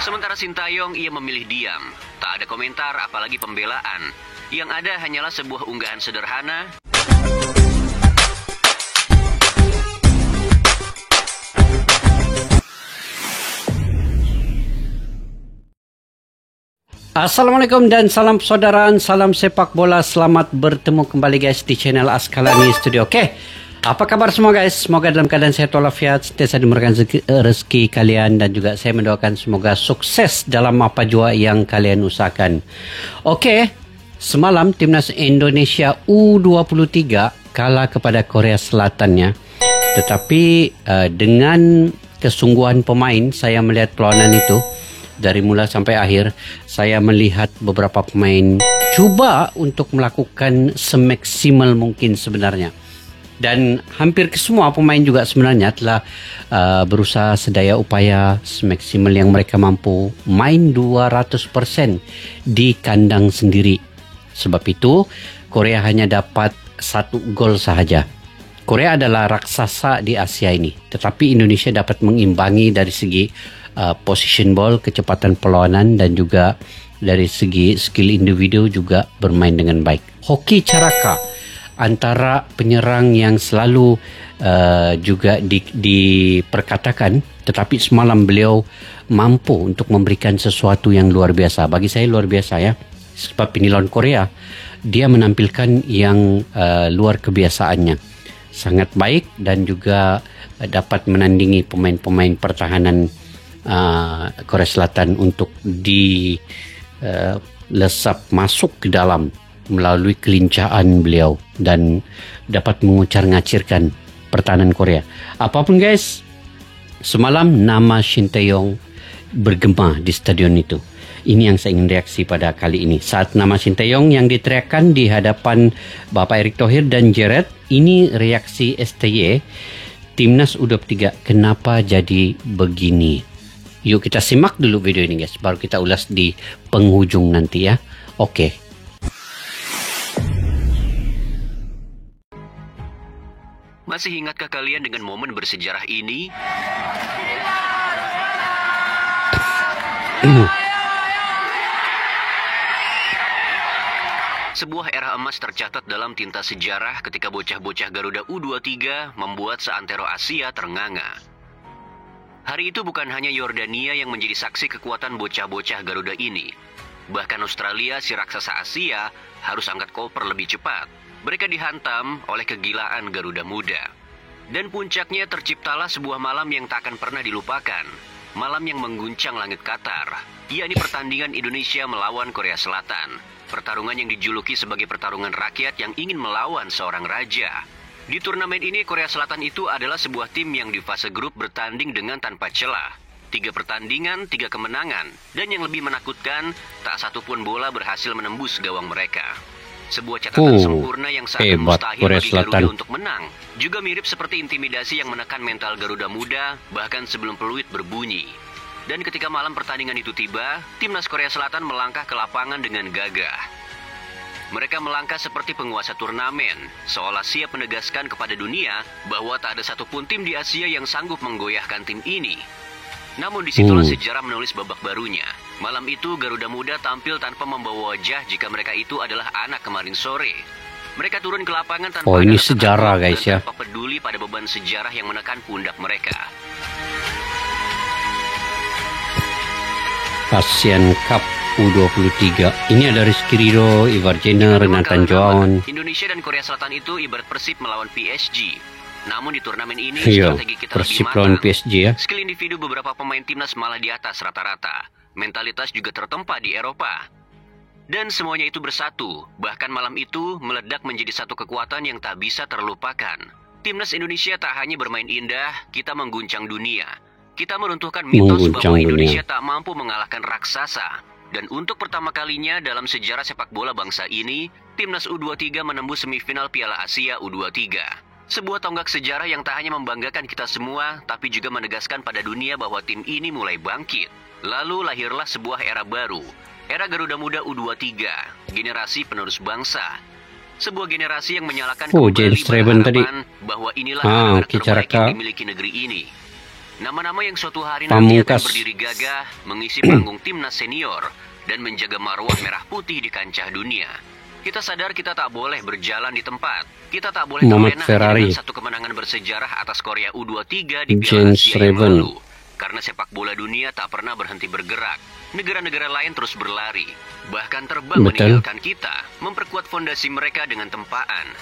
Sementara Sintayong ia memilih diam, tak ada komentar apalagi pembelaan. Yang ada hanyalah sebuah unggahan sederhana. Assalamualaikum dan salam persaudaraan, salam sepak bola. Selamat bertemu kembali guys di channel Askalani Studio. Oke, apa kabar semua guys? Semoga dalam keadaan sehat walafiat, sentiasa dimurahkan rezeki kalian, dan juga saya mendoakan semoga sukses dalam apa jua yang kalian usahakan. Oke, semalam timnas Indonesia U23 kalah kepada Korea Selatan ya. Tetapi dengan kesungguhan pemain, saya melihat perlawanan itu dari mula sampai akhir. Saya melihat beberapa pemain cuba untuk melakukan semaksimal mungkin sebenarnya. Dan hampir kesemua pemain juga sebenarnya telah berusaha sedaya upaya semaksimal yang mereka mampu, main 200% di kandang sendiri. Sebab itu Korea hanya dapat 1 gol sahaja. Korea adalah raksasa di Asia ini, tetapi Indonesia dapat mengimbangi dari segi position ball, kecepatan perlawanan, dan juga dari segi skill individu juga bermain dengan baik. Hoki caraka antara penyerang yang selalu juga diperkatakan, tetapi semalam beliau mampu untuk memberikan sesuatu yang luar biasa. Bagi saya luar biasa ya, sebab ini lawan Korea, dia menampilkan yang luar kebiasaannya. Sangat baik dan juga dapat menandingi pemain-pemain pertahanan Korea Selatan untuk dilesap masuk ke dalam melalui kelincaan beliau dan dapat mengucar-ngacirkan pertahanan Korea. Apapun guys, semalam nama Sintayong bergema di stadion itu. Ini yang saya ingin reaksi pada kali ini. Saat nama Sintayong yang diteriakkan di hadapan Bapak Erick Thohir dan Jared, ini reaksi STY Timnas U23. Kenapa jadi begini? Yuk kita simak dulu video ini guys, baru kita ulas di penghujung nanti ya. Oke. Masih ingatkah kalian dengan momen bersejarah ini? Sebuah era emas tercatat dalam tinta sejarah ketika bocah-bocah Garuda U23 membuat seantero Asia ternganga. Hari itu bukan hanya Yordania yang menjadi saksi kekuatan bocah-bocah Garuda ini. Bahkan Australia, si raksasa Asia, harus angkat koper lebih cepat. Mereka dihantam oleh kegilaan Garuda Muda. Dan puncaknya terciptalah sebuah malam yang tak akan pernah dilupakan. Malam yang mengguncang langit Qatar, yakni pertandingan Indonesia melawan Korea Selatan. Pertarungan yang dijuluki sebagai pertarungan rakyat yang ingin melawan seorang raja. Di turnamen ini, Korea Selatan itu adalah sebuah tim yang di fase grup bertanding dengan tanpa celah. 3 pertandingan, 3 kemenangan. Dan yang lebih menakutkan, tak satupun bola berhasil menembus gawang mereka. Sebuah catatan sempurna yang sangat mustahil bagi Garuda untuk menang. Juga mirip seperti intimidasi yang menekan mental Garuda Muda, bahkan sebelum peluit berbunyi. Dan ketika malam pertandingan itu tiba, timnas Korea Selatan melangkah ke lapangan dengan gagah. Mereka melangkah seperti penguasa turnamen, seolah siap menegaskan kepada dunia bahwa tak ada satupun tim di Asia yang sanggup menggoyahkan tim ini. Namun disitulah sejarah menulis babak barunya. Malam itu Garuda Muda tampil tanpa membawa wajah jika mereka itu adalah anak kemarin sore. Mereka turun ke lapangan tanpa ini sejarah guys ya, tanpa peduli pada beban sejarah yang menekan pundak mereka. Asian Cup U23. Ini ada Rizky Ridho, Ivar Jenner, Nathan John. Indonesia dan Korea Selatan itu ibarat Persib melawan PSG. Namun di turnamen ini strategi kita Persib lebih lawan matang. PSG ya. Skill individu beberapa pemain timnas malah di atas rata-rata. Mentalitas juga tertempa di Eropa. Dan semuanya itu bersatu. Bahkan malam itu meledak menjadi satu kekuatan yang tak bisa terlupakan. Timnas Indonesia tak hanya bermain indah, kita mengguncang dunia. Kita meruntuhkan mitos bahwa Indonesia tak mampu mengalahkan raksasa. Dan untuk pertama kalinya dalam sejarah sepak bola bangsa ini, timnas U23 menembus semifinal Piala Asia U23. Sebuah tonggak sejarah yang tak hanya membanggakan kita semua, tapi juga menegaskan pada dunia bahwa tim ini mulai bangkit. Lalu lahirlah sebuah era baru, era Garuda Muda U23, generasi penerus bangsa. Sebuah generasi yang menyalakan kembali James Traven tadi. bahwa inilah anak terbaik yang dimiliki negeri ini. Nama-nama yang suatu hari nanti akan Pamungkas. berdiri gagah mengisi panggung timnas senior dan menjaga marwah merah putih di kancah dunia. Kita sadar kita tak boleh berjalan di tempat. Kita tak boleh Muhammad terlena Ferrari. dengan satu kemenangan bersejarah atas Korea U23 di Piala James Asia yang Raven. lalu. Karena sepak bola dunia tak pernah berhenti bergerak. Negara-negara lain terus berlari. Bahkan terbang Betul. meninggalkan kita, memperkuat fondasi mereka dengan tempaan.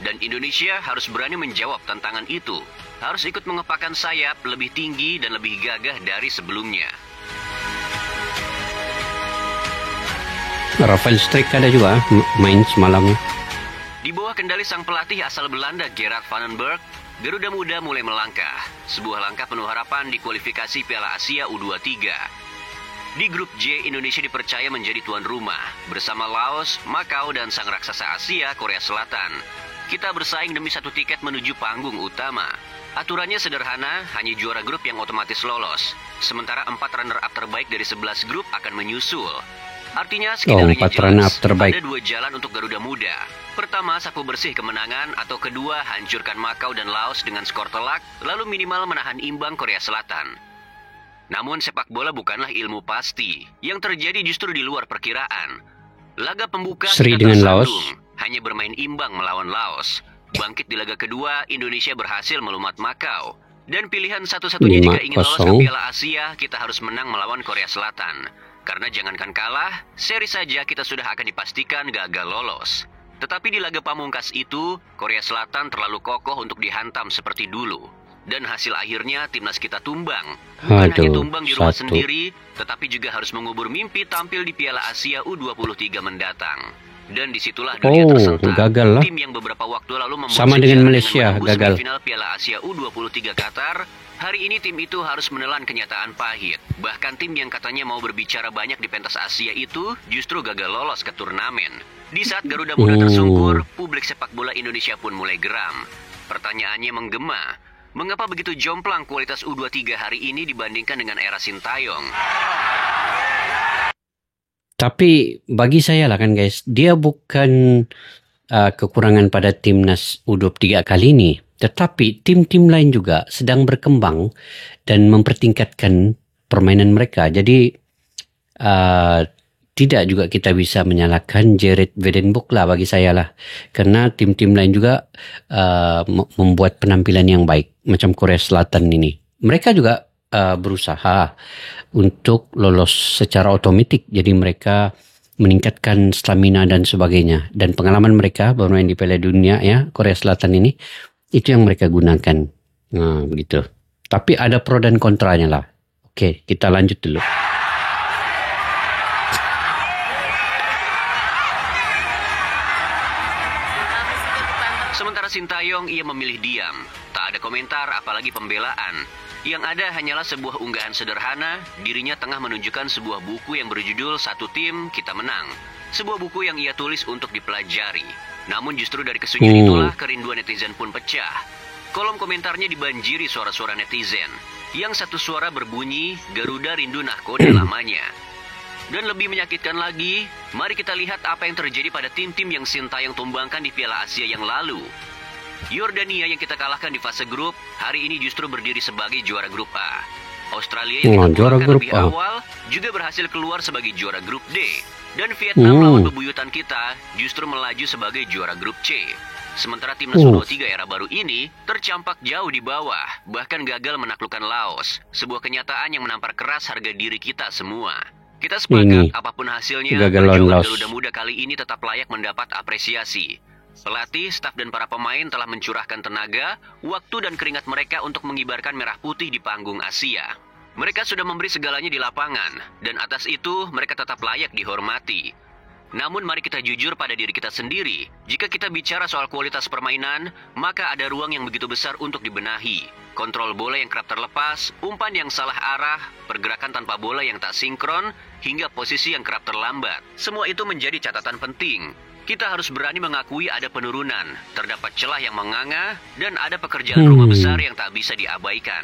Dan Indonesia harus berani menjawab tantangan itu. Harus ikut mengepakkan sayap lebih tinggi dan lebih gagah dari sebelumnya. Rafael Strik ada juga main semalam. Di bawah kendali sang pelatih asal Belanda Gerard van den Berg, Garuda Muda mulai melangkah. Sebuah langkah penuh harapan di kualifikasi Piala Asia U23. Di grup J, Indonesia dipercaya menjadi tuan rumah bersama Laos, Makau, dan sang raksasa Asia, Korea Selatan. Kita bersaing demi satu tiket menuju panggung utama. Aturannya sederhana, hanya juara grup yang otomatis lolos. Sementara 4 runner-up terbaik dari 11 grup akan menyusul. Artinya skenarionya 4 runner-up jelas. terbaik. Ada 2 jalan untuk Garuda Muda. Pertama, sapu bersih kemenangan, atau kedua, hancurkan Makau dan Laos dengan skor telak, lalu minimal menahan imbang Korea Selatan. Namun sepak bola bukanlah ilmu pasti. Yang terjadi justru di luar perkiraan. Laga pembuka Seri kita dengan tersandung, Laos. hanya bermain imbang melawan Laos. Bangkit di laga kedua, Indonesia berhasil melumat Makau. Dan pilihan satu-satunya jika ingin lolos ke 5-0. Piala Asia, kita harus menang melawan Korea Selatan. Karena jangankan kalah, seri saja kita sudah akan dipastikan gagal lolos. Tetapi di laga pamungkas itu, Korea Selatan terlalu kokoh untuk dihantam seperti dulu. Dan hasil akhirnya timnas kita tumbang. Bukan hanya tumbang di rumah 1-1. sendiri, tetapi juga harus mengubur mimpi tampil di Piala Asia U23 mendatang. Dan disitulah dunia tersentak. Gagal lah. Tim yang beberapa waktu lalu membuat Sama dengan sejarah Malaysia, menembus gagal. semifinal Piala Asia U23 Qatar, hari ini tim itu harus menelan kenyataan pahit. Bahkan tim yang katanya mau berbicara banyak di pentas Asia itu justru gagal lolos ke turnamen. Di saat Garuda Muda tersungkur, publik sepak bola Indonesia pun mulai geram. Pertanyaannya menggema. Mengapa begitu jomplang kualitas U23 hari ini dibandingkan dengan era Sintayong? Tapi bagi saya lah kan guys, dia bukan kekurangan pada timnas U23 kali ini. Tetapi tim-tim lain juga sedang berkembang dan mempertingkatkan permainan mereka. Jadi tidak juga kita bisa menyalahkan Jared Wedenbuk lah bagi saya lah. Karena tim-tim lain juga membuat penampilan yang baik. Macam Korea Selatan ini. Mereka juga berusaha untuk lolos secara otomatis. Jadi mereka meningkatkan stamina dan sebagainya. Dan pengalaman mereka bermain di Piala Dunia ya, Korea Selatan ini, itu yang mereka gunakan. Nah, begitu. Tapi ada pro dan kontranya lah. Oke, kita lanjut dulu. Sementara Sintayong, ia memilih diam. Tak ada komentar, apalagi pembelaan. Yang ada hanyalah sebuah unggahan sederhana, dirinya tengah menunjukkan sebuah buku yang berjudul Satu Tim, Kita Menang. Sebuah buku yang ia tulis untuk dipelajari. Namun justru dari kesunyian itulah kerinduan netizen pun pecah. Kolom komentarnya dibanjiri suara-suara netizen. Yang satu suara berbunyi, Garuda rindu nahkoda lamanya. Dan lebih menyakitkan lagi, mari kita lihat apa yang terjadi pada tim-tim yang Sintayong tumbangkan di Piala Asia yang lalu. Yordania yang kita kalahkan di fase grup, hari ini justru berdiri sebagai juara grup A. Australia yang kita juara kalahkan grup lebih A. awal, juga berhasil keluar sebagai juara grup D. Dan Vietnam lawan bebuyutan kita, justru melaju sebagai juara grup C. Sementara timnas U23 era baru ini tercampak jauh di bawah, bahkan gagal menaklukkan Laos. Sebuah kenyataan yang menampar keras harga diri kita semua. Kita sepakat apapun hasilnya, gagal lawan perjuangan Laos. Garuda Muda kali ini tetap layak mendapat apresiasi. Pelatih, staf dan para pemain telah mencurahkan tenaga, waktu dan keringat mereka untuk mengibarkan merah putih di panggung Asia. Mereka sudah memberi segalanya di lapangan, dan atas itu mereka tetap layak dihormati. Namun mari kita jujur pada diri kita sendiri. Jika kita bicara soal kualitas permainan, maka ada ruang yang begitu besar untuk dibenahi. Kontrol bola yang kerap terlepas, umpan yang salah arah, pergerakan tanpa bola yang tak sinkron, hingga posisi yang kerap terlambat. Semua itu menjadi catatan penting. Kita harus berani mengakui ada penurunan, terdapat celah yang menganga, dan ada pekerjaan rumah besar yang tak bisa diabaikan.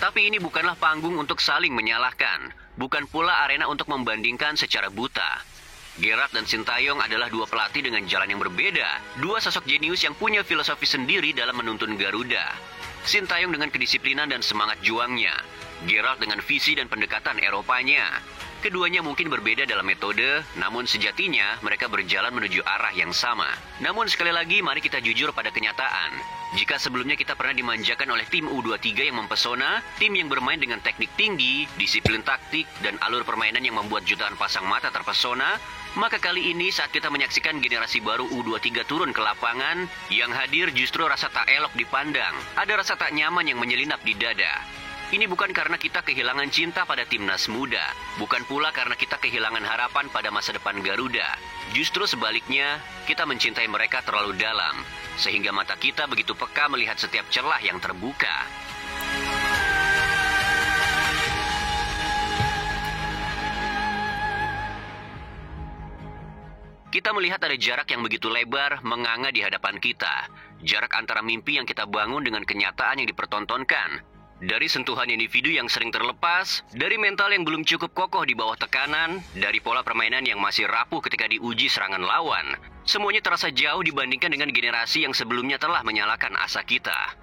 Tapi ini bukanlah panggung untuk saling menyalahkan, bukan pula arena untuk membandingkan secara buta. Gerard dan Sintayong adalah dua pelatih dengan jalan yang berbeda. Dua sosok jenius yang punya filosofi sendiri dalam menuntun Garuda. Sintayong dengan kedisiplinan dan semangat juangnya. Gerard dengan visi dan pendekatan Eropanya. Keduanya mungkin berbeda dalam metode, namun sejatinya mereka berjalan menuju arah yang sama. Namun sekali lagi, mari kita jujur pada kenyataan. Jika sebelumnya kita pernah dimanjakan oleh tim U23 yang mempesona, tim yang bermain dengan teknik tinggi, disiplin taktik, dan alur permainan yang membuat jutaan pasang mata terpesona, maka kali ini saat kita menyaksikan generasi baru U23 turun ke lapangan, yang hadir justru rasa tak elok dipandang. Ada rasa tak nyaman yang menyelinap di dada. Ini bukan karena kita kehilangan cinta pada timnas muda, bukan pula karena kita kehilangan harapan pada masa depan Garuda. Justru sebaliknya, kita mencintai mereka terlalu dalam, sehingga mata kita begitu peka melihat setiap celah yang terbuka. Kita melihat ada jarak yang begitu lebar menganga di hadapan kita. Jarak antara mimpi yang kita bangun dengan kenyataan yang dipertontonkan. Dari sentuhan individu yang sering terlepas, dari mental yang belum cukup kokoh di bawah tekanan, dari pola permainan yang masih rapuh ketika diuji serangan lawan. Semuanya terasa jauh dibandingkan dengan generasi yang sebelumnya telah menyalakan asa kita.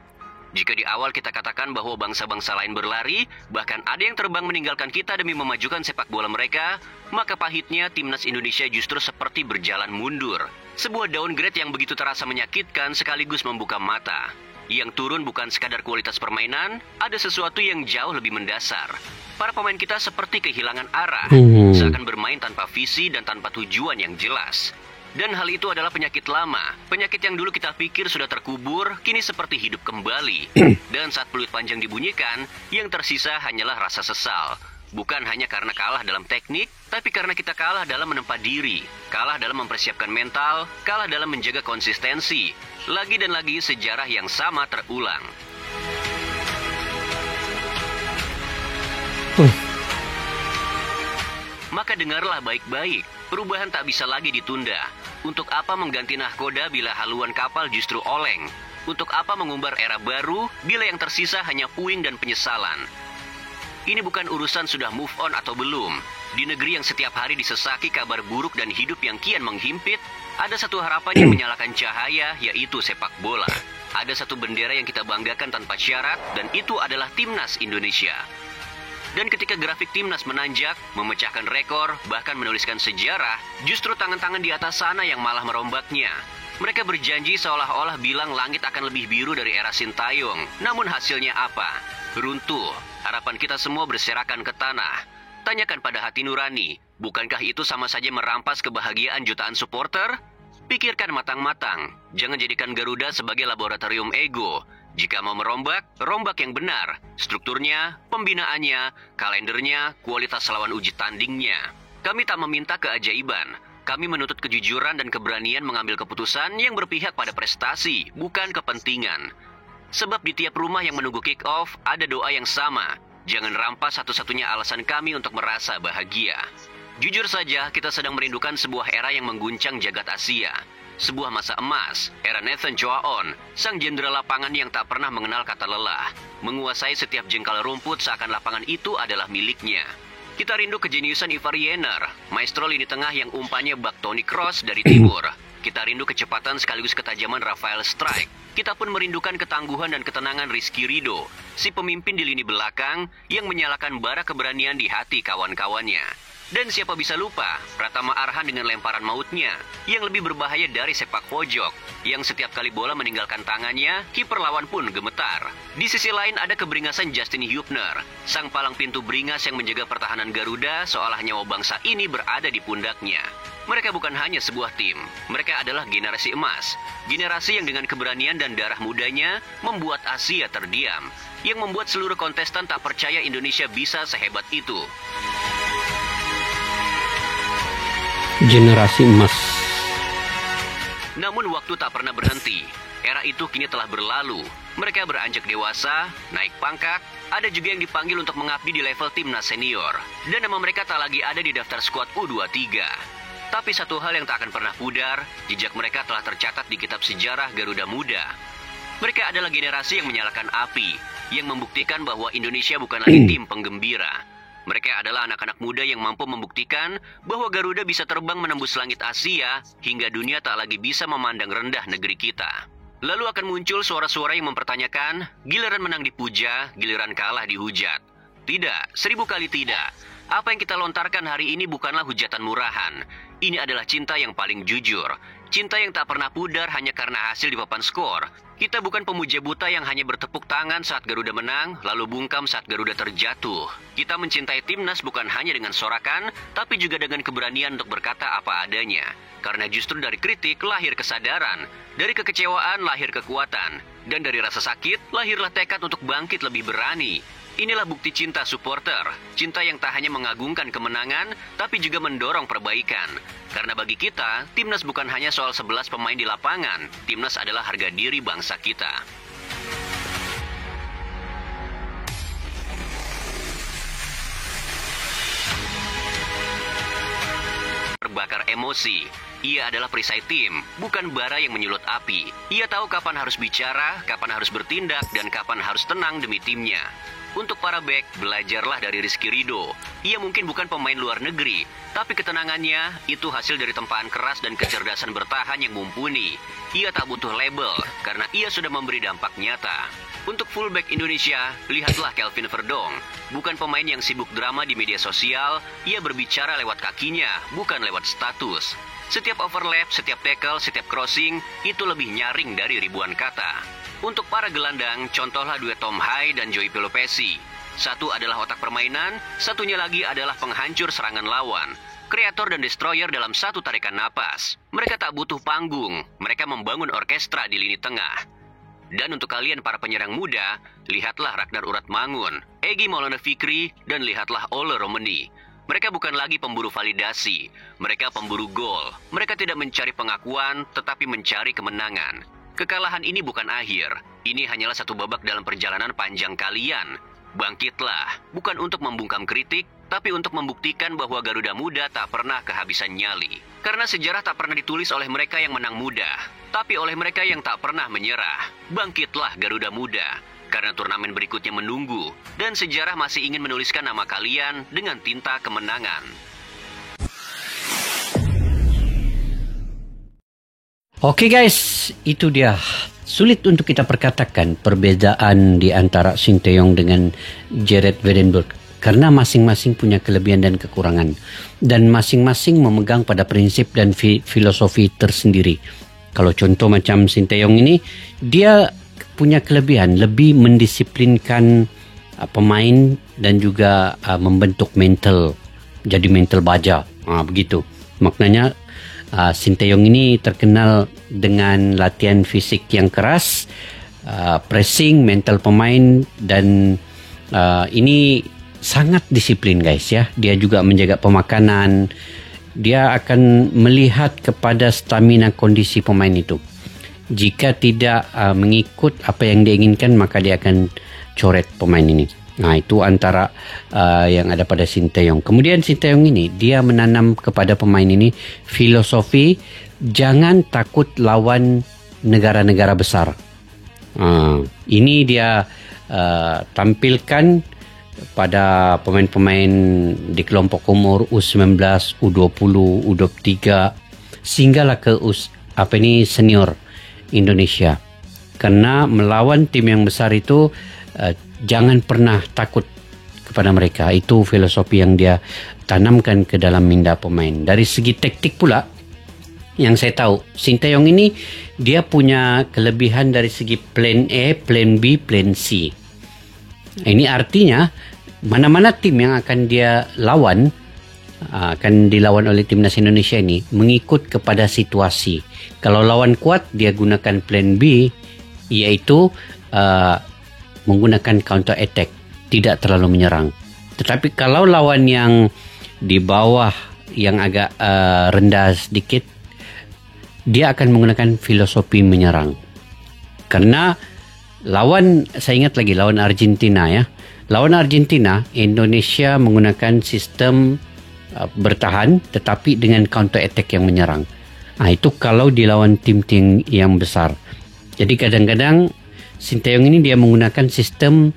Jika di awal kita katakan bahwa bangsa-bangsa lain berlari, bahkan ada yang terbang meninggalkan kita demi memajukan sepak bola mereka, maka pahitnya timnas Indonesia justru seperti berjalan mundur. Sebuah downgrade yang begitu terasa menyakitkan sekaligus membuka mata. Yang turun bukan sekadar kualitas permainan, ada sesuatu yang jauh lebih mendasar. Para pemain kita seperti kehilangan arah, seakan bermain tanpa visi dan tanpa tujuan yang jelas. Dan hal itu adalah penyakit lama. Penyakit yang dulu kita pikir sudah terkubur, kini seperti hidup kembali. Dan saat peluit panjang dibunyikan, yang tersisa hanyalah rasa sesal. Bukan hanya karena kalah dalam teknik, tapi karena kita kalah dalam menempa diri, kalah dalam mempersiapkan mental, kalah dalam menjaga konsistensi. Lagi dan lagi sejarah yang sama terulang. Maka dengarlah baik-baik, perubahan tak bisa lagi ditunda. Untuk apa mengganti nahkoda bila haluan kapal justru oleng? Untuk apa mengumbar era baru bila yang tersisa hanya puing dan penyesalan? Ini bukan urusan sudah move on atau belum. Di negeri yang setiap hari disesaki kabar buruk dan hidup yang kian menghimpit, ada satu harapan yang menyalakan cahaya, yaitu sepak bola. Ada satu bendera yang kita banggakan tanpa syarat, dan itu adalah timnas Indonesia. Dan ketika grafik timnas menanjak, memecahkan rekor, bahkan menuliskan sejarah, justru tangan-tangan di atas sana yang malah merombaknya. Mereka berjanji seolah-olah bilang langit akan lebih biru dari era Sintayong. Namun hasilnya apa? Runtuh. Harapan kita semua berserakan ke tanah. Tanyakan pada hati nurani, bukankah itu sama saja merampas kebahagiaan jutaan supporter? Pikirkan matang-matang. Jangan jadikan Garuda sebagai laboratorium ego. Jika mau merombak, rombak yang benar. Strukturnya, pembinaannya, kalendernya, kualitas lawan uji tandingnya. Kami tak meminta keajaiban. Kami menuntut kejujuran dan keberanian mengambil keputusan yang berpihak pada prestasi, bukan kepentingan. Sebab di tiap rumah yang menunggu kick-off, ada doa yang sama. Jangan rampas satu-satunya alasan kami untuk merasa bahagia. Jujur saja, kita sedang merindukan sebuah era yang mengguncang jagat Asia. Sebuah masa emas, era Nathan Choaon, sang jenderal lapangan yang tak pernah mengenal kata lelah. Menguasai setiap jengkal rumput seakan lapangan itu adalah miliknya. Kita rindu kejeniusan Ivar Jenner, maestro lini tengah yang umpannya bak Toni Kroos dari timur. Kita rindu kecepatan sekaligus ketajaman Rafael Strike. Kita pun merindukan ketangguhan dan ketenangan Rizky Ridho, si pemimpin di lini belakang yang menyalakan bara keberanian di hati kawan-kawannya. Dan siapa bisa lupa, Pratama Arhan dengan lemparan mautnya, yang lebih berbahaya dari sepak pojok, yang setiap kali bola meninggalkan tangannya, kiper lawan pun gemetar. Di sisi lain ada keberingasan Justin Hubner, sang palang pintu beringas yang menjaga pertahanan Garuda seolah nyawa bangsa ini berada di pundaknya. Mereka bukan hanya sebuah tim, mereka adalah generasi emas. Generasi yang dengan keberanian dan darah mudanya membuat Asia terdiam, yang membuat seluruh kontestan tak percaya Indonesia bisa sehebat itu. Generasi emas. Namun waktu tak pernah berhenti. Era itu kini telah berlalu. Mereka beranjak dewasa, naik pangkat, ada juga yang dipanggil untuk mengabdi di level timnas senior. Dan nama mereka tak lagi ada di daftar skuad U23. Tapi satu hal yang tak akan pernah pudar, jejak mereka telah tercatat di kitab sejarah Garuda Muda. Mereka adalah generasi yang menyalakan api, yang membuktikan bahwa Indonesia bukan lagi tim penggembira. Mereka adalah anak-anak muda yang mampu membuktikan bahwa Garuda bisa terbang menembus langit Asia hingga dunia tak lagi bisa memandang rendah negeri kita. Lalu akan muncul suara-suara yang mempertanyakan, giliran menang dipuja, giliran kalah dihujat. Tidak, 1000 kali tidak. Apa yang kita lontarkan hari ini bukanlah hujatan murahan. Ini adalah cinta yang paling jujur. Cinta yang tak pernah pudar hanya karena hasil di papan skor. Kita bukan pemuja buta yang hanya bertepuk tangan saat Garuda menang, lalu bungkam saat Garuda terjatuh. Kita mencintai timnas bukan hanya dengan sorakan, tapi juga dengan keberanian untuk berkata apa adanya. Karena justru dari kritik lahir kesadaran, dari kekecewaan lahir kekuatan, dan dari rasa sakit lahirlah tekad untuk bangkit lebih berani. Inilah bukti cinta supporter, cinta yang tak hanya mengagungkan kemenangan, tapi juga mendorong perbaikan. Karena bagi kita, timnas bukan hanya soal 11 pemain di lapangan, timnas adalah harga diri bangsa kita. Terbakar emosi. Ia adalah perisai tim, bukan bara yang menyulut api. Ia tahu kapan harus bicara, kapan harus bertindak, dan kapan harus tenang demi timnya. Untuk para bek, belajarlah dari Rizky Ridho. Ia mungkin bukan pemain luar negeri, tapi ketenangannya itu hasil dari tempaan keras dan kecerdasan bertahan yang mumpuni. Ia tak butuh label, karena ia sudah memberi dampak nyata. Untuk fullback Indonesia, lihatlah Kelvin Verdong. Bukan pemain yang sibuk drama di media sosial, ia berbicara lewat kakinya, bukan lewat status. Setiap overlap, setiap tackle, setiap crossing, itu lebih nyaring dari ribuan kata. Untuk para gelandang, contohlah duet Tom Hai dan Joey Pelopesi. Satu adalah otak permainan, satunya lagi adalah penghancur serangan lawan. Kreator dan destroyer dalam satu tarikan napas. Mereka tak butuh panggung, mereka membangun orkestra di lini tengah. Dan untuk kalian para penyerang muda, lihatlah Ragnar Uratmangun, Egy Maulana Fikri, dan lihatlah Ole Romeni. Mereka bukan lagi pemburu validasi, mereka pemburu gol. Mereka tidak mencari pengakuan, tetapi mencari kemenangan. Kekalahan ini bukan akhir, ini hanyalah satu babak dalam perjalanan panjang kalian. Bangkitlah, bukan untuk membungkam kritik, tapi untuk membuktikan bahwa Garuda Muda tak pernah kehabisan nyali. Karena sejarah tak pernah ditulis oleh mereka yang menang muda, tapi oleh mereka yang tak pernah menyerah. Bangkitlah Garuda Muda, karena turnamen berikutnya menunggu, dan sejarah masih ingin menuliskan nama kalian dengan tinta kemenangan. Oke guys, itu dia. Sulit untuk kita perkatakan perbezaan di antara Sinteyong dengan Jared Wedenberg. Karena masing-masing punya kelebihan dan kekurangan. Dan masing-masing memegang pada prinsip dan filosofi tersendiri. Kalau contoh macam Sinteyong ini, dia punya kelebihan, lebih mendisiplinkan pemain dan juga membentuk mental. Jadi mental baja, begitu. Maknanya Sinteyong ini terkenal dengan latihan fisik yang keras, pressing, mental pemain, dan ini sangat disiplin guys ya. Dia juga menjaga pemakanan. Dia akan melihat kepada stamina kondisi pemain itu. Jika tidak mengikut apa yang dia inginkan, maka dia akan coret pemain ini. Nah, itu antara yang ada pada Sinteyong. Kemudian Sinteyong ini, dia menanam kepada pemain ini filosofi jangan takut lawan negara-negara besar. Ini dia tampilkan pada pemain-pemain di kelompok umur U19, U20, U23, sehinggalah ke senior Indonesia. Karena melawan tim yang besar itu jangan pernah takut kepada mereka. Itu filosofi yang dia tanamkan ke dalam minda pemain. Dari segi taktik pula, yang saya tahu, Sinteyong ini dia punya kelebihan dari segi plan A, plan B, plan C. Ini artinya mana-mana tim yang akan dia lawan, akan dilawan oleh timnas Indonesia ini mengikut kepada situasi. Kalau lawan kuat, dia gunakan plan B, yaitu menggunakan counter attack, tidak terlalu menyerang. Tetapi kalau lawan yang di bawah, yang agak rendah sedikit, dia akan menggunakan filosofi menyerang. Karena saya ingat lagi lawan Argentina ya. Lawan Argentina, Indonesia menggunakan sistem bertahan tetapi dengan counter attack yang menyerang. Nah, itu kalau dilawan tim-tim yang besar. Jadi kadang-kadang Sinteyong ini dia menggunakan sistem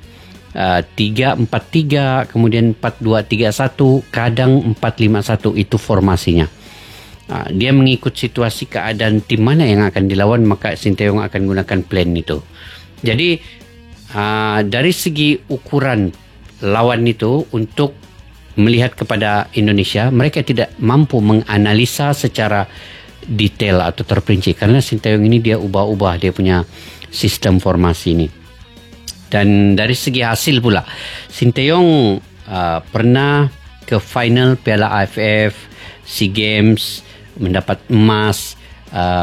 3-4-3, kemudian 4-2-3-1, kadang 4-5-1, itu formasinya. Dia mengikut situasi keadaan tim mana yang akan dilawan, maka Sinteyong akan gunakan plan itu. Jadi dari segi ukuran lawan itu, untuk melihat kepada Indonesia, mereka tidak mampu menganalisa secara detail atau terperinci, karena Sinteyong ini dia ubah-ubah dia punya sistem formasi ini. Dan dari segi hasil pula, Sinteyong pernah ke final Piala AFF, SEA Games, mendapat emas,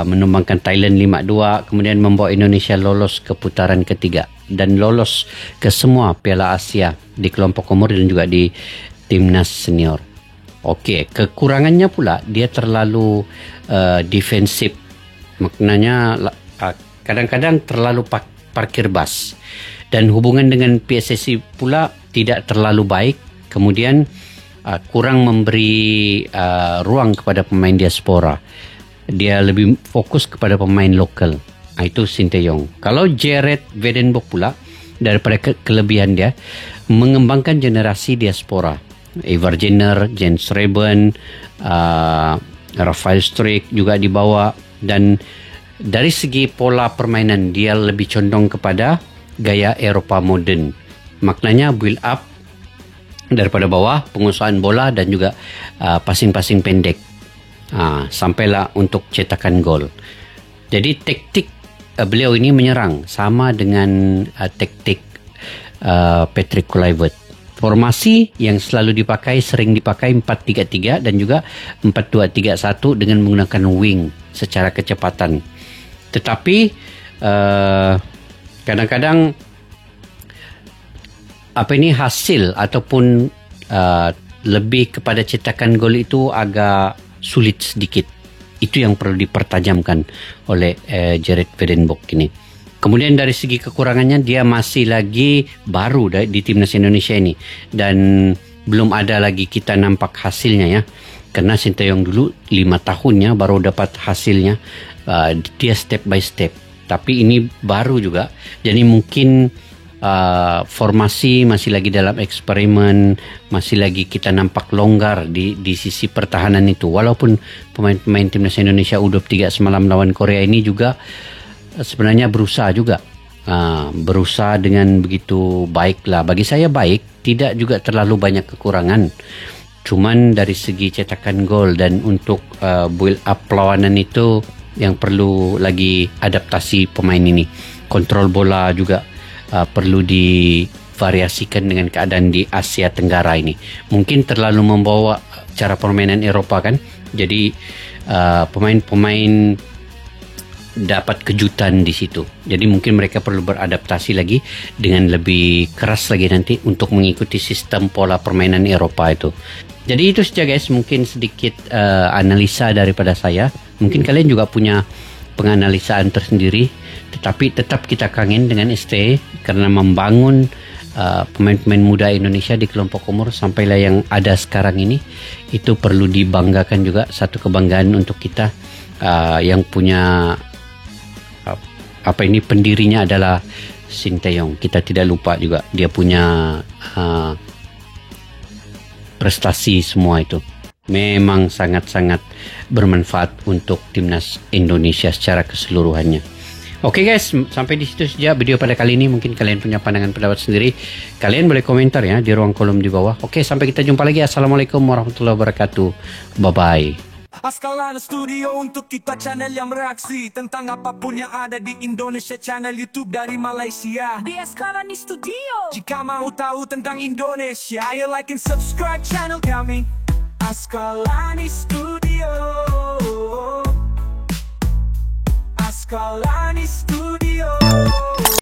menumbangkan Thailand 5-2, kemudian membawa Indonesia lolos ke putaran ketiga dan lolos ke semua Piala Asia di kelompok umur dan juga di timnas senior. Okey, kekurangannya pula dia terlalu defensif. Maknanya kadang-kadang terlalu parkir bas. Dan hubungan dengan PSSI pula tidak terlalu baik. Kemudian kurang memberi ruang kepada pemain diaspora. Dia lebih fokus kepada pemain lokal. Itu Sinteyong. Kalau Jared Vedenbok pula, daripada kelebihan dia, mengembangkan generasi diaspora. Ivar Jenner, Jens Reben, Rafael Struijk juga dibawa. Dan dari segi pola permainan, dia lebih condong kepada gaya Eropah moden. Maknanya build up daripada bawah, penguasaan bola dan juga passing-passing pendek. Sampailah untuk cetakan gol. Jadi taktik beliau ini menyerang sama dengan taktik Patrick Kluivert. Formasi yang selalu sering dipakai 4-3-3 dan juga 4-2-3-1 dengan menggunakan wing secara kecepatan. Tetapi kadang-kadang hasil ataupun lebih kepada cetakan gol itu agak sulit sedikit. Itu yang perlu dipertajamkan oleh Jared Vedenbok ini. Kemudian dari segi kekurangannya, dia masih lagi baru di timnas Indonesia ini dan belum ada lagi kita nampak hasilnya ya. Karena Sinteyong dulu 5 tahunnya baru dapat hasilnya. Dia step by step. Tapi ini baru juga. Jadi mungkin formasi masih lagi dalam eksperimen, masih lagi kita nampak longgar di sisi pertahanan itu. Walaupun pemain-pemain timnas Indonesia U23 semalam lawan Korea ini juga sebenarnya berusaha juga. Berusaha dengan begitu baiklah. Bagi saya baik, tidak juga terlalu banyak kekurangan. Cuman dari segi cetakan gol dan untuk build up perlawanan itu yang perlu lagi adaptasi pemain ini. Kontrol bola juga perlu divariasikan dengan keadaan di Asia Tenggara ini. Mungkin terlalu membawa cara permainan Eropah kan. Jadi pemain-pemain dapat kejutan di situ. Jadi mungkin mereka perlu beradaptasi lagi dengan lebih keras lagi nanti untuk mengikuti sistem pola permainan Eropah itu. Jadi itu saja guys, mungkin sedikit analisa daripada saya. Mungkin kalian juga punya penganalisaan tersendiri. Tetapi tetap kita kangen dengan ST karena membangun pemain-pemain muda Indonesia di kelompok umur sampailah yang ada sekarang ini, itu perlu dibanggakan juga. Satu kebanggaan untuk kita yang punya pendirinya adalah Sinteyong. Kita tidak lupa juga dia punya prestasi semua itu. Memang sangat-sangat bermanfaat untuk timnas Indonesia secara keseluruhannya. Oke guys, sampai di situ saja video pada kali ini. Mungkin kalian punya pandangan pendapat sendiri. Kalian boleh komentar ya di ruang kolom di bawah. Oke, sampai kita jumpa lagi. Assalamualaikum warahmatullahi wabarakatuh. Bye-bye. Askalani Studio untuk kita channel yang bereaksi tentang apapun yang ada di Indonesia, channel YouTube dari Malaysia di Askalani Studio. Jika mau tahu tentang Indonesia, ayo like and subscribe channel kami Askalani Studio.